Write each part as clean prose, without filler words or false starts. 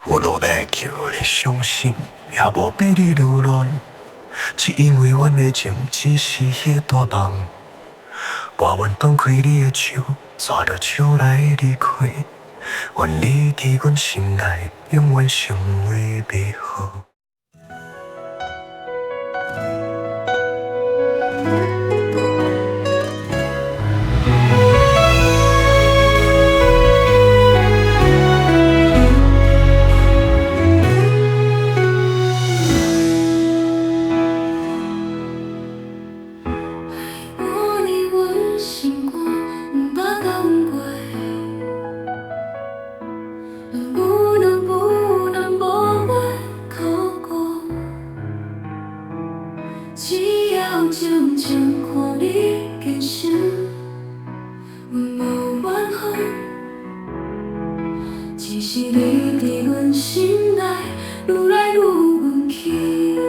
有落要叫你伤心，也无逼你流浪，只因为阮的情只是迄大梦。跋阮放开你的手，抓着手来离开。愿你伫阮心内，永远成为美好。只要静静看你眼神，阮无怨恨。只是你伫阮心内愈来愈远去。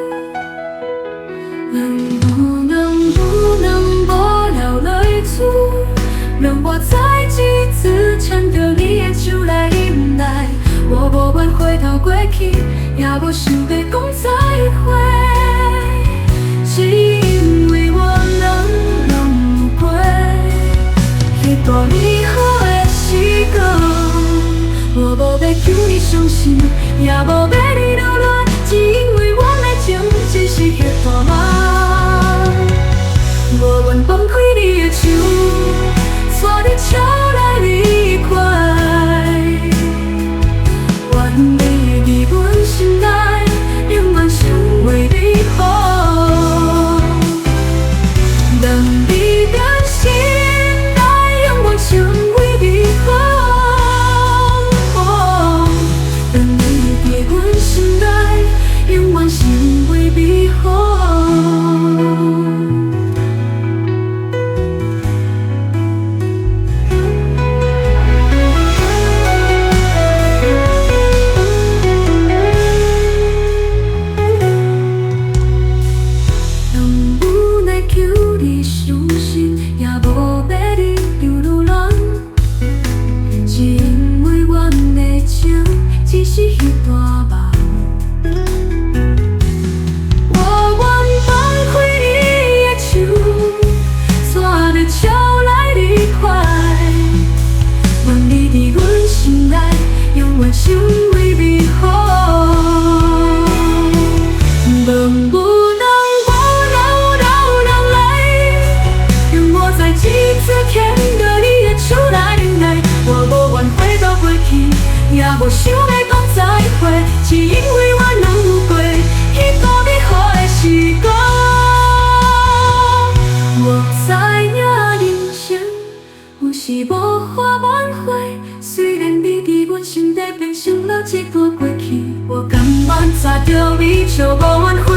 能不能无流泪珠，让我再几次牵着你的手来忍耐。我无愿回头过去，也无想要讲再会。只因为我能拢有过，迄段美好的时光。我无要求你伤心，也无要你流浪，只因为阮的情只是迄大梦。无愿放开你的手，带着笑来离开。愿你伫阮心内，永远成为美好。只是迄大梦，我愿放开你的手，带着笑来离开。愿你伫阮心内，永远成为美好。能不能来，让我再几次牵着你的手来忍耐。我无愿回头过去，也无想要讲再会，只因为我能有过迄个美好的时光。我知影人生有时无法挽回，虽然你伫阮心底变成了一段过去，我甘愿擦掉美笑，无怨。